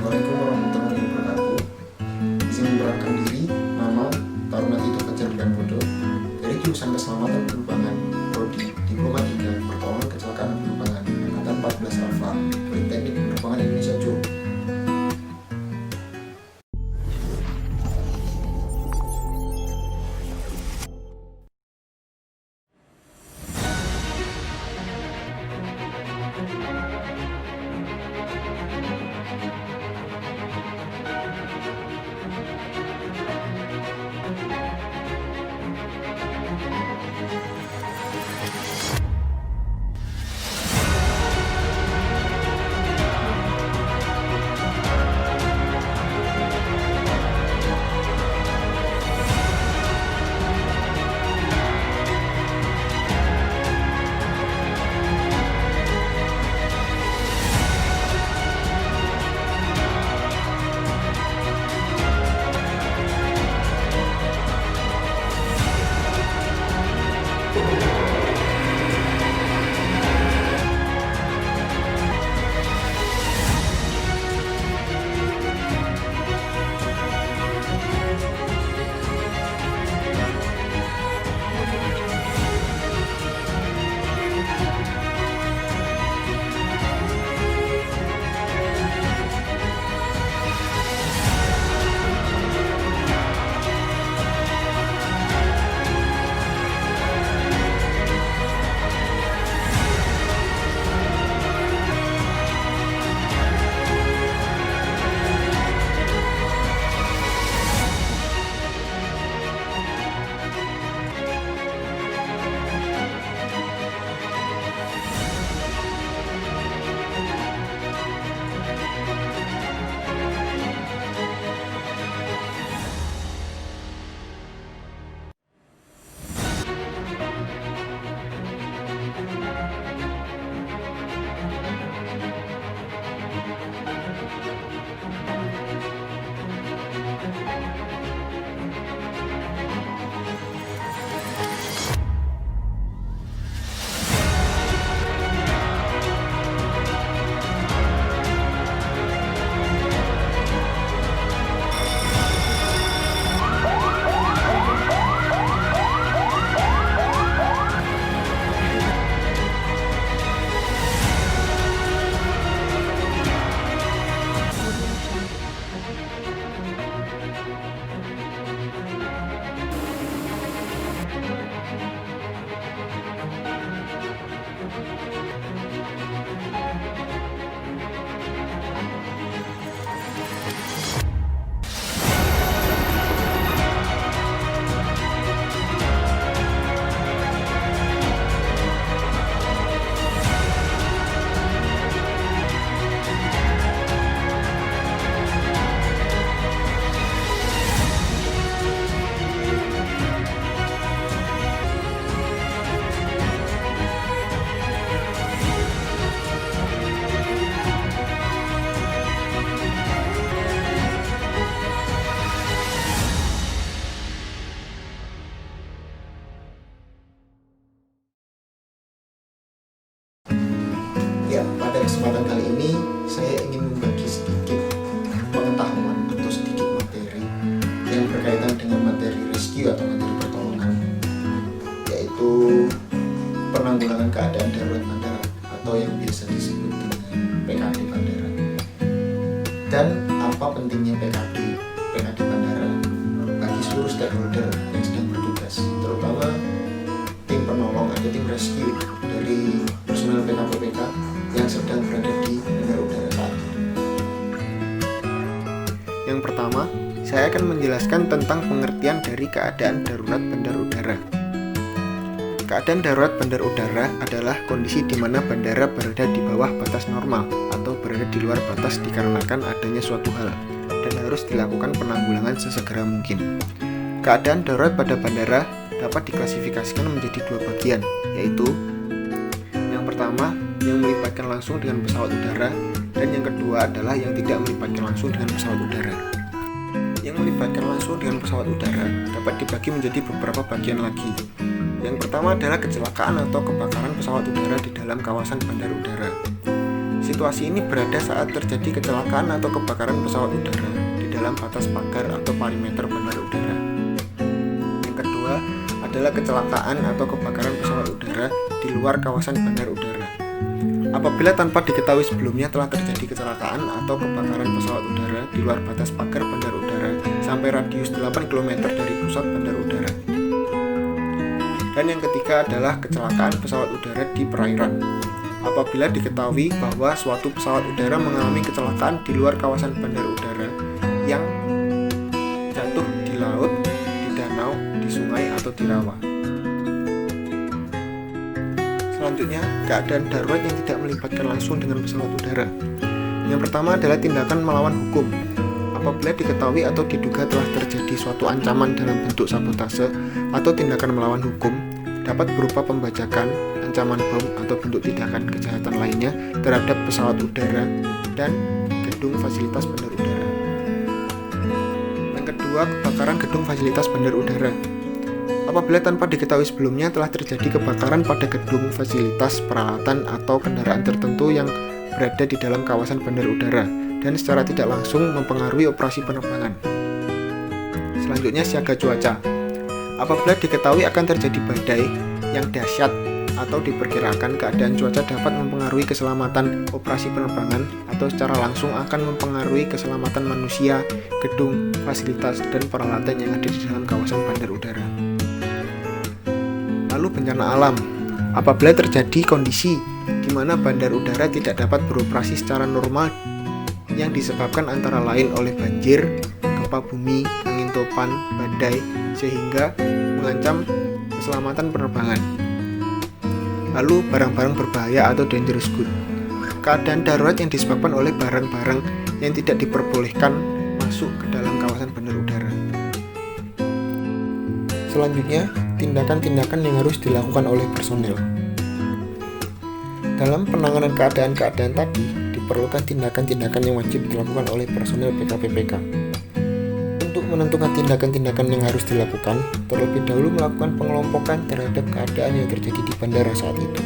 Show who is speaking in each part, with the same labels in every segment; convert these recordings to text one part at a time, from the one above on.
Speaker 1: Assalamualaikum warahmatullahi wabarakatuh. Izin memperkenalkan diri, nama Taruna Tito Fajar Bulan Bodo dari jurusan Keselamatan Penerbangan Prodi Diploma 3 Pertolongan Kecelakaan Penerbangan Angkatan 14 Alfa Politeknik Penerbangan Indonesia Jogja. Ya, pada kesempatan kali ini saya ingin membagi sedikit pengetahuan atau sedikit materi yang berkaitan dengan materi rescue atau materi pertolongan, yaitu penanggulangan keadaan darurat bandara atau yang biasa disebut dengan PKD bandara. Dan apa pentingnya PKD bandara bagi seluruh stakeholder yang sedang bertugas, terutama tim penolong atau tim rescue dari personel PKPPK yang sedang berada di bandara udara saat ini. Yang pertama, saya akan menjelaskan tentang pengertian dari keadaan darurat bandar udara. Keadaan darurat bandar udara adalah kondisi di mana bandara berada di bawah batas normal atau berada di luar batas dikarenakan adanya suatu hal dan harus dilakukan penanggulangan sesegera mungkin. Keadaan darurat pada bandara dapat diklasifikasikan menjadi dua bagian, yaitu yang pertama yang melibatkan langsung dengan pesawat udara, dan yang kedua adalah yang tidak melibatkan langsung dengan pesawat udara. Yang melibatkan langsung dengan pesawat udara dapat dibagi menjadi beberapa bagian lagi. Yang pertama adalah kecelakaan atau kebakaran pesawat udara di dalam kawasan bandar udara. Situasi ini berada saat terjadi kecelakaan atau kebakaran pesawat udara di dalam batas pagar atau perimeter bandar udara. Yang kedua adalah kecelakaan atau kebakaran pesawat udara di luar kawasan bandar udara. Apabila tanpa diketahui sebelumnya telah terjadi kecelakaan atau kebakaran pesawat udara di luar batas pagar bandar udara sampai radius 8 km dari pusat bandar udara. Dan yang ketiga adalah kecelakaan pesawat udara di perairan. Apabila diketahui bahwa suatu pesawat udara mengalami kecelakaan di luar kawasan bandar udara yang jatuh di laut, di danau, di sungai, atau di rawa. Selanjutnya, keadaan darurat yang tidak melibatkan langsung dengan pesawat udara. Yang pertama adalah tindakan melawan hukum. Apabila diketahui atau diduga telah terjadi suatu ancaman dalam bentuk sabotase atau tindakan melawan hukum, dapat berupa pembajakan, ancaman bom, atau bentuk tindakan kejahatan lainnya terhadap pesawat udara dan gedung fasilitas bandar udara. Yang kedua, kebakaran gedung fasilitas bandar udara. Apabila tanpa diketahui sebelumnya telah terjadi kebakaran pada gedung fasilitas peralatan atau kendaraan tertentu yang berada di dalam kawasan bandar udara dan secara tidak langsung mempengaruhi operasi penerbangan. Selanjutnya, siaga cuaca. Apabila diketahui akan terjadi badai yang dahsyat atau diperkirakan keadaan cuaca dapat mempengaruhi keselamatan operasi penerbangan atau secara langsung akan mempengaruhi keselamatan manusia, gedung, fasilitas, dan peralatan yang ada di dalam kawasan bandar udara. Lalu bencana alam. Apabila terjadi kondisi di mana bandar udara tidak dapat beroperasi secara normal yang disebabkan antara lain oleh banjir, gempa bumi, angin topan, badai, sehingga mengancam keselamatan penerbangan. Lalu barang-barang berbahaya atau dangerous good. Keadaan darurat yang disebabkan oleh barang-barang yang tidak diperbolehkan masuk ke dalam kawasan bandar udara. Selanjutnya, tindakan-tindakan yang harus dilakukan oleh personel. Dalam penanganan keadaan-keadaan tadi, diperlukan tindakan-tindakan yang wajib dilakukan oleh personel PKPPK. Untuk menentukan tindakan-tindakan yang harus dilakukan, terlebih dahulu melakukan pengelompokan terhadap keadaan yang terjadi di bandara saat itu.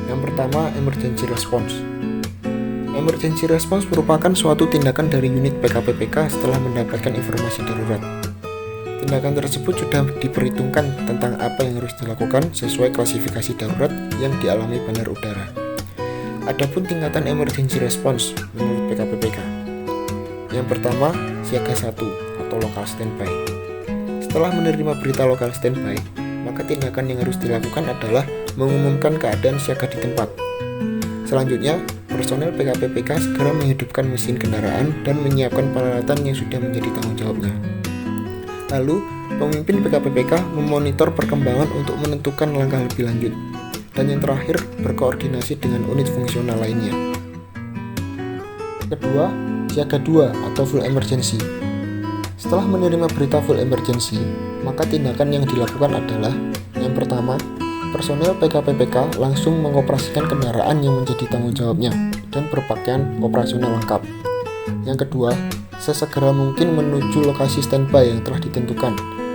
Speaker 1: Yang pertama, emergency response. Emergency response merupakan suatu tindakan dari unit PKPPK setelah mendapatkan informasi darurat. Tindakan tersebut sudah diperhitungkan tentang apa yang harus dilakukan sesuai klasifikasi darurat yang dialami bandar udara. Adapun tingkatan emergency response menurut PKPPK. Yang pertama, siaga 1 atau local standby. Setelah menerima berita local standby, maka tindakan yang harus dilakukan adalah mengumumkan keadaan siaga di tempat. Selanjutnya, personel PKPPK segera menghidupkan mesin kendaraan dan menyiapkan peralatan yang sudah menjadi tanggung jawabnya. Lalu, pemimpin PKPPK memonitor perkembangan untuk menentukan langkah lebih lanjut. Dan yang terakhir, berkoordinasi dengan unit fungsional lainnya. Kedua, siaga 2 atau full emergency. Setelah menerima berita full emergency, maka tindakan yang dilakukan adalah: yang pertama, personel PKPPK langsung mengoperasikan kendaraan yang menjadi tanggung jawabnya dan berpakaian operasional lengkap. Yang kedua, sesegera mungkin menuju lokasi standby yang telah ditentukan,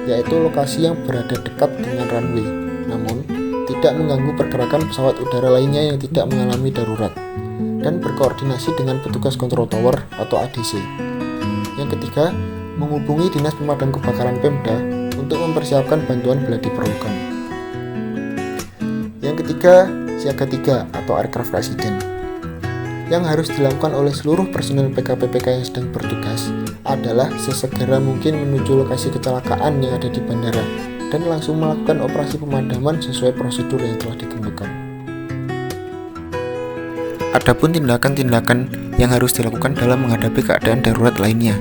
Speaker 1: yaitu lokasi yang berada dekat dengan runway, namun tidak mengganggu pergerakan pesawat udara lainnya yang tidak mengalami darurat, dan berkoordinasi dengan petugas control tower atau ADC. Yang ketiga, menghubungi Dinas Pemadam Kebakaran Pemda untuk mempersiapkan bantuan bila diperlukan. Yang ketiga, siaga 3 atau aircraft accident. Yang harus dilakukan oleh seluruh personel PKPPK yang sedang bertugas adalah sesegera mungkin menuju lokasi kecelakaan yang ada di bandara dan langsung melakukan operasi pemadaman sesuai prosedur yang telah ditentukan. Adapun tindakan-tindakan yang harus dilakukan dalam menghadapi keadaan darurat lainnya.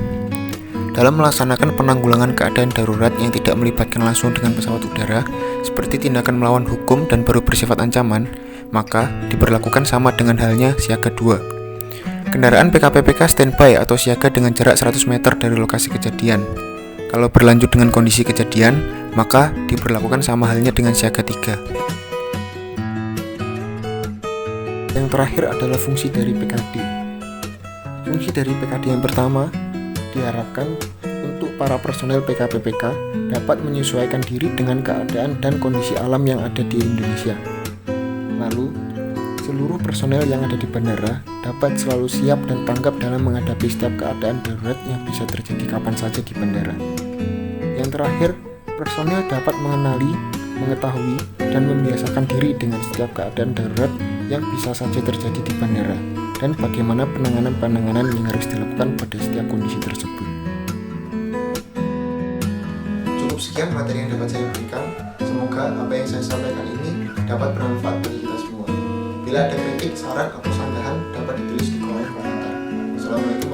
Speaker 1: Dalam melaksanakan penanggulangan keadaan darurat yang tidak melibatkan langsung dengan pesawat udara, seperti tindakan melawan hukum dan baru bersifat ancaman, maka diberlakukan sama dengan halnya siaga 2. Kendaraan PKPPK standby atau siaga dengan jarak 100 meter dari lokasi kejadian. Kalau berlanjut dengan kondisi kejadian, maka diberlakukan sama halnya dengan siaga 3. Yang terakhir adalah fungsi dari PKD. Fungsi dari PKD yang pertama diharapkan untuk para personel PKPPK dapat menyesuaikan diri dengan keadaan dan kondisi alam yang ada di Indonesia. Lalu, seluruh seluruh personel yang ada di bandara dapat selalu siap dan tanggap dalam menghadapi setiap keadaan darurat yang bisa terjadi kapan saja di bandara. Yang terakhir, personel dapat mengenali, mengetahui, dan membiasakan diri dengan setiap keadaan darurat yang bisa saja terjadi di bandara dan bagaimana penanganan-penanganan yang harus dilakukan pada setiap kondisi tersebut. Cukup sekian materi yang dapat saya berikan. Semoga apa yang saya sampaikan ini dapat bermanfaat bagi kita semua. Bila ada kritik, saran, atau sanggahan dapat ditulis di kolom komentar. Assalamualaikum.